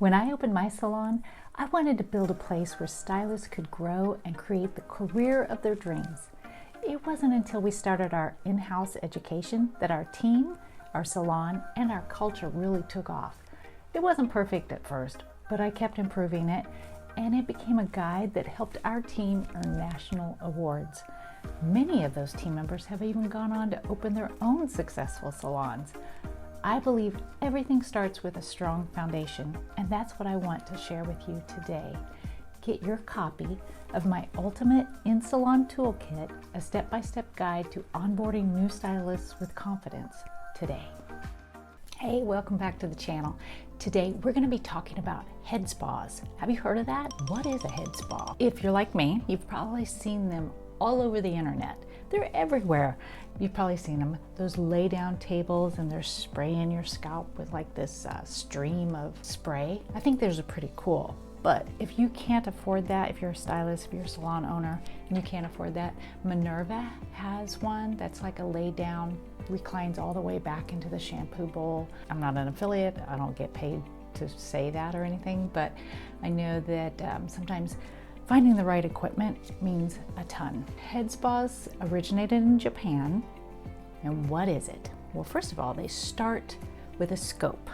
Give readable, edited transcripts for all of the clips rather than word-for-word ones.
When I opened my salon, I wanted to build a place where stylists could grow and create the career of their dreams. It wasn't until we started our in-house education that our team, our salon, and our culture really took off. It wasn't perfect at first, but I kept improving it, and it became a guide that helped our team earn national awards. Many of those team members have even gone on to open their own successful salons. I believe everything starts with a strong foundation, and that's what I want to share with you today. Get your copy of my Ultimate In-Salon Toolkit, a step-by-step guide to onboarding new stylists with confidence today. Hey, welcome back to the channel. Today we're going to be talking about head spas. Have you heard of that? What is a head spa? If you're like me, you've probably seen them all over the internet. They're everywhere. You've probably seen them, those lay down tables, and they're spraying your scalp with like this stream of spray. I think those are pretty cool. But if you can't afford that, if you're a stylist, if you're a salon owner and you can't afford that, Minerva has one that's like a lay down, reclines all the way back into the shampoo bowl. I'm not an affiliate, I don't get paid to say that or anything, but I know that sometimes finding the right equipment means a ton. Head spas originated in Japan. And what is it? Well, first of all, they start with a scope.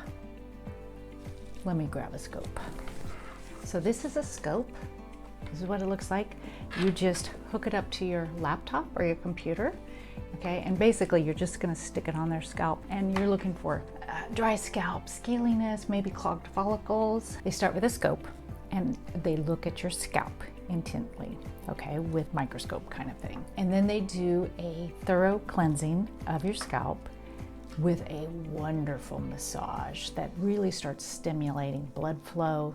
Let me grab a scope. So this is a scope. This is what it looks like. You just hook it up to your laptop or your computer, okay? And basically you're just gonna stick it on their scalp, and you're looking for dry scalp, scaliness, maybe clogged follicles. They start with a scope, and they look at your scalp intently, okay, with microscope kind of thing. And then they do a thorough cleansing of your scalp with a wonderful massage that really starts stimulating blood flow.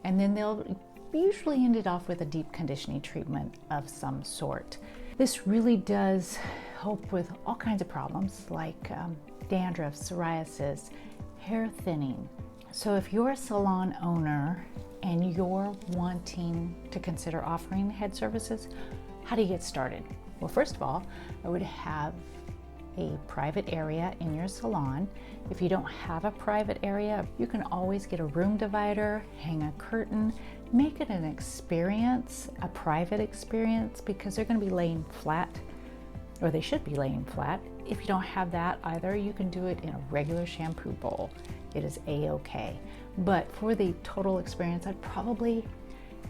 And then they'll usually end it off with a deep conditioning treatment of some sort. This really does help with all kinds of problems like dandruff, psoriasis, hair thinning. So if you're a salon owner and you're wanting to consider offering head services, how do you get started? Well, first of all, I would have a private area in your salon. If you don't have a private area, you can always get a room divider, hang a curtain, make it an experience, a private experience, because they're going to be laying flat, or they should be laying flat. If you don't have that either, you can do it in a regular shampoo bowl. It is a-okay. But for the total experience, I'd probably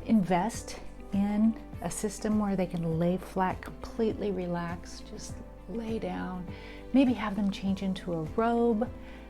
invest in a system where they can lay flat, completely relaxed, just lay down, maybe have them change into a robe,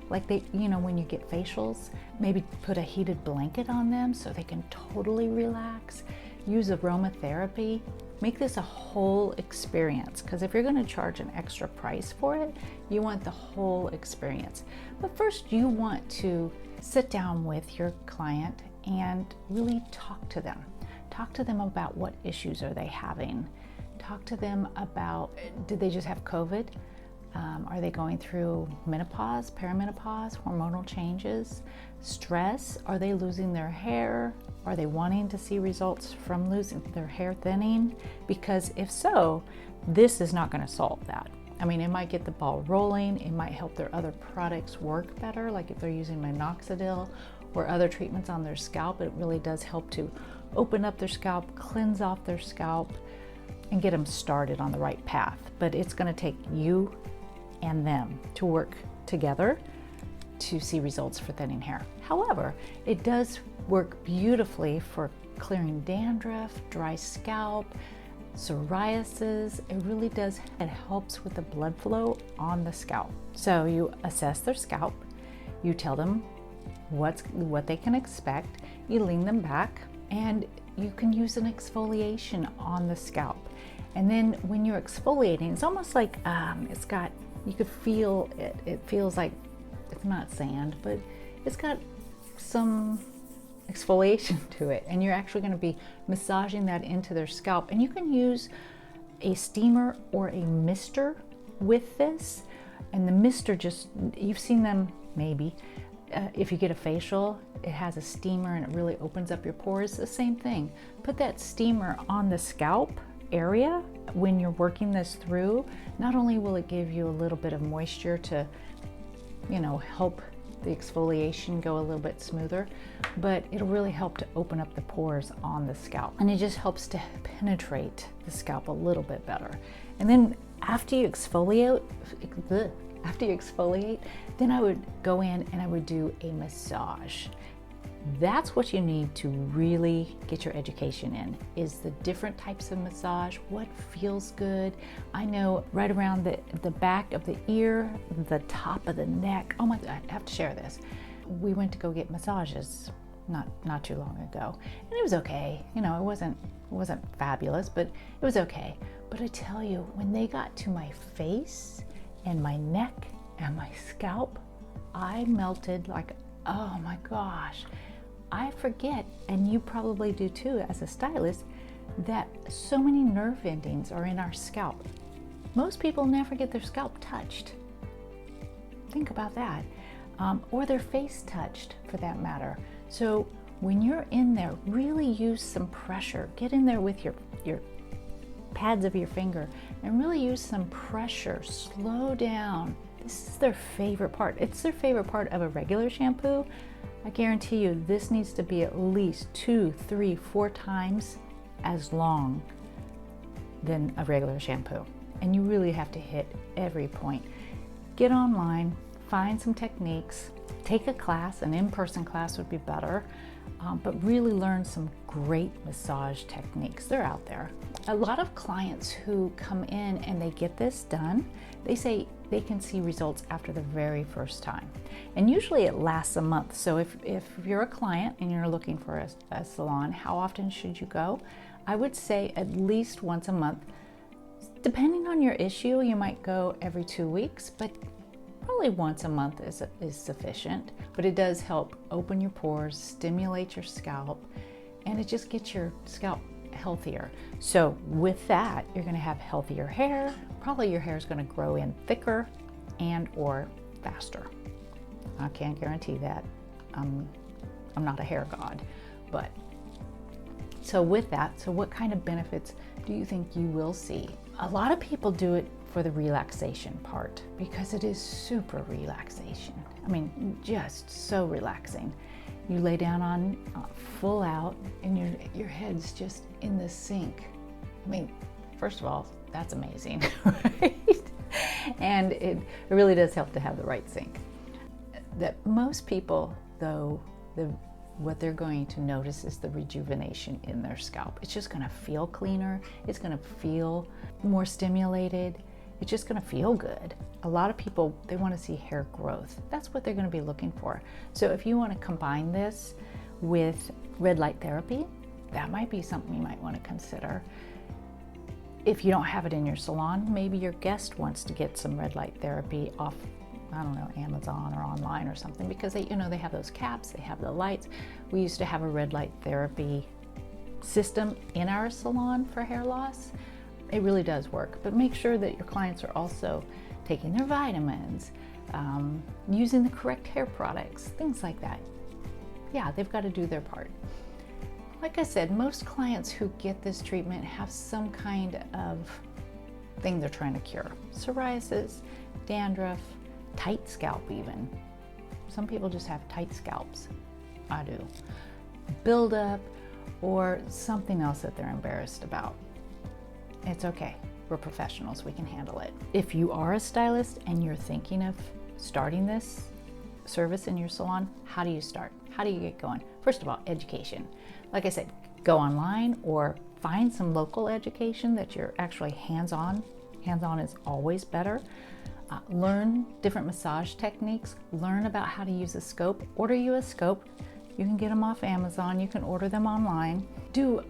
like they, when you get facials, maybe put a heated blanket on them so they can totally relax, use aromatherapy, make this a whole experience, because if you're going to charge an extra price for it, you want the whole experience. But first you want to sit down with your client and really talk to them. Talk to them about what issues are they having. Talk to them about, did they just have COVID? Are they going through menopause, perimenopause, hormonal changes, stress? Are they losing their hair? Are they wanting to see results from losing their hair thinning? Because if so, this is not going to solve that. I mean, it might get the ball rolling. It might help their other products work better, like if they're using minoxidil or other treatments on their scalp. It really does help to open up their scalp, cleanse off their scalp, and get them started on the right path. But it's going to take you and them to work together to see results for thinning hair. However, it does work beautifully for clearing dandruff, dry scalp, psoriasis. It really does. It helps with the blood flow on the scalp. So you assess their scalp, you tell them what they can expect, you lean them back, and you can use an exfoliation on the scalp. And then when you're exfoliating, it's almost like you could feel it. It feels like, it's not sand, but it's got some exfoliation to it. And you're actually going to be massaging that into their scalp. And you can use a steamer or a mister with this. And the mister you've seen them maybe. If you get a facial, it has a steamer and it really opens up your pores. The same thing. Put that steamer on the scalp area when you're working this through. Not only will it give you a little bit of moisture to, help the exfoliation go a little bit smoother, but it'll really help to open up the pores on the scalp. And it just helps to penetrate the scalp a little bit better. And then after you exfoliate, then I would go in and I would do a massage. That's what you need to really get your education in, is the different types of massage, what feels good. I know right around the back of the ear, the top of the neck. Oh my God, I have to share this. We went to go get massages not too long ago, and it was okay. You know, it wasn't fabulous, but it was okay. But I tell you, when they got to my face and my neck and my scalp, I melted like, oh my gosh. I forget, and you probably do too as a stylist, that so many nerve endings are in our scalp. Most people never get their scalp touched. Think about that. Or their face touched for that matter. So when you're in there, really use some pressure. Get in there with your pads of your finger and really use some pressure. Slow down. This is their favorite part. It's their favorite part of a regular shampoo. I guarantee you this needs to be at least 2, 3, 4 times as long than a regular shampoo. And you really have to hit every point. Get online, find some techniques, take a class, an in-person class would be better, but really learn some great massage techniques. They're out there. A lot of clients who come in and they get this done, they say they can see results after the very first time. And usually it lasts a month. So if you're a client and you're looking for a salon, how often should you go? I would say at least once a month. Depending on your issue, you might go every 2 weeks, but probably once a month is sufficient. But it does help open your pores, stimulate your scalp, and it just gets your scalp healthier. So with that, you're going to have healthier hair. Probably your hair is going to grow in thicker and or faster. I can't guarantee that. I'm not a hair god, but so with that, so what kind of benefits do you think you will see? A lot of people do it for the relaxation part because it is super relaxation. I mean, just so relaxing. You lay down on full out and your head's just in the sink. I mean, first of all, that's amazing, right? And it really does help to have the right sink. That most people, though, what they're going to notice is the rejuvenation in their scalp. It's just gonna feel cleaner. It's gonna feel more stimulated. It's just gonna feel good. A lot of people, they wanna see hair growth. That's what they're gonna be looking for. So if you wanna combine this with red light therapy, that might be something you might wanna consider. If you don't have it in your salon, maybe your guest wants to get some red light therapy off, I don't know, Amazon or online or something, because they have those caps, they have the lights. We used to have a red light therapy system in our salon for hair loss. It really does work, but make sure that your clients are also taking their vitamins, using the correct hair products, things like that. Yeah, they've got to do their part. Like I said, most clients who get this treatment have some kind of thing they're trying to cure. Psoriasis, dandruff, tight scalp even. Some people just have tight scalps. I do. Buildup or something else that they're embarrassed about. It's okay. We're professionals. We can handle it. If you are a stylist and you're thinking of starting this service in your salon, how do you start? How do you get going? First of all, education. Like I said, go online or find some local education that you're actually hands-on. Hands-on is always better. Learn different massage techniques. Learn about how to use a scope. Order you a scope. You can get them off Amazon. You can order them online. Do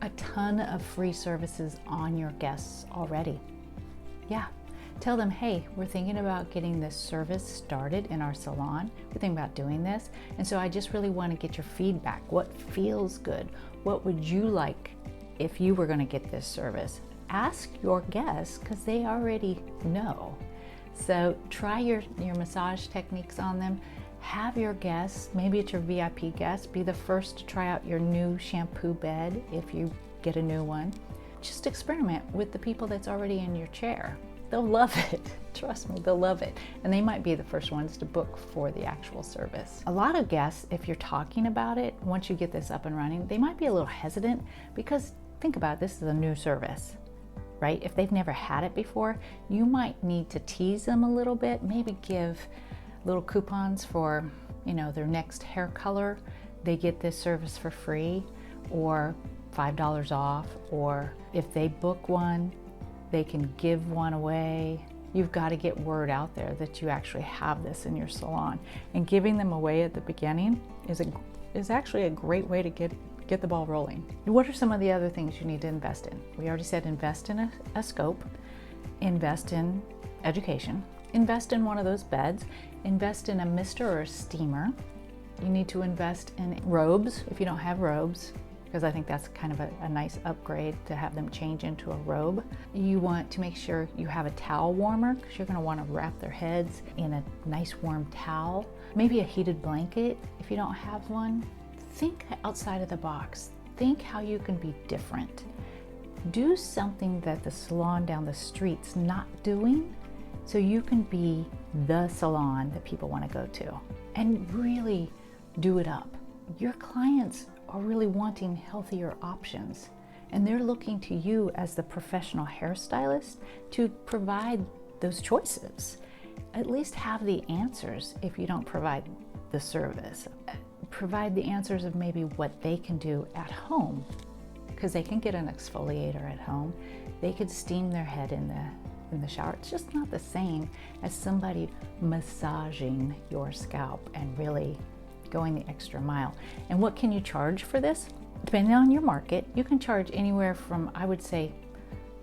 a ton of free services on your guests already. Yeah. Tell them, hey, we're thinking about getting this service started in our salon. We're thinking about doing this. And so I just really want to get your feedback. What feels good? What would you like if you were going to get this service? Ask your guests because they already know. So try your massage techniques on them. Have your guests, maybe it's your VIP guest, be the first to try out your new shampoo bed if you get a new one. Just experiment with the people that's already in your chair. they'll love it. Trust me, they'll love it. And they might be the first ones to book for the actual service. A lot of guests, if you're talking about it, once you get this up and running, they might be a little hesitant because think about it, this is a new service, right? If they've never had it before, you might need to tease them a little bit, maybe give little coupons for, you know, their next hair color. They get this service for free, or $5 off, or if they book one, they can give one away. You've got to get word out there that you actually have this in your salon. And giving them away at the beginning is actually a great way to get the ball rolling. What are some of the other things you need to invest in? We already said invest in a scope, invest in education, invest in one of those beds, invest in a mister or a steamer. You need to invest in robes if you don't have robes, because I think that's kind of a nice upgrade to have them change into a robe. You want to make sure you have a towel warmer, because you're going to want to wrap their heads in a nice warm towel. Maybe a heated blanket if you don't have one. Think outside of the box. Think how you can be different. Do something that the salon down the street's not doing, so you can be the salon that people want to go to. And really do it up. Your clients are really wanting healthier options, and they're looking to you as the professional hairstylist to provide those choices. At least have the answers if you don't provide the service. Provide the answers of maybe what they can do at home, because they can get an exfoliator at home. They could steam their head in the shower. It's just not the same as somebody massaging your scalp and really going the extra mile. And what can you charge for this? Depending on your market, you can charge anywhere from, I would say,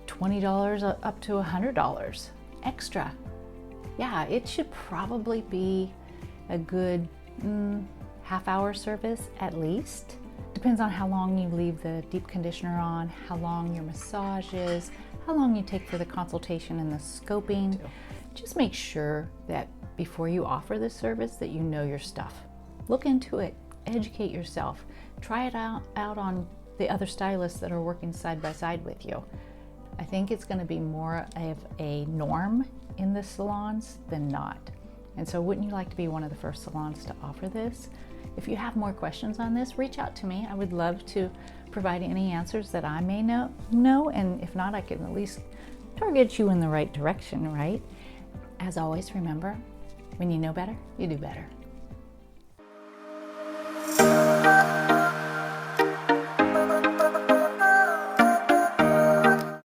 $20 up to $100 extra. Yeah, it should probably be a good half-hour service at least. Depends on how long you leave the deep conditioner on, how long your massage is, how long you take for the consultation and the scoping. Just make sure that before you offer this service that you know your stuff. Look into it, educate yourself, try it out on the other stylists that are working side by side with you. I think it's going to be more of a norm in the salons than not. And so wouldn't you like to be one of the first salons to offer this? If you have more questions on this, reach out to me. I would love to provide any answers that I may know, and if not, I can at least target you in the right direction, right? As always, remember, when you know better, you do better.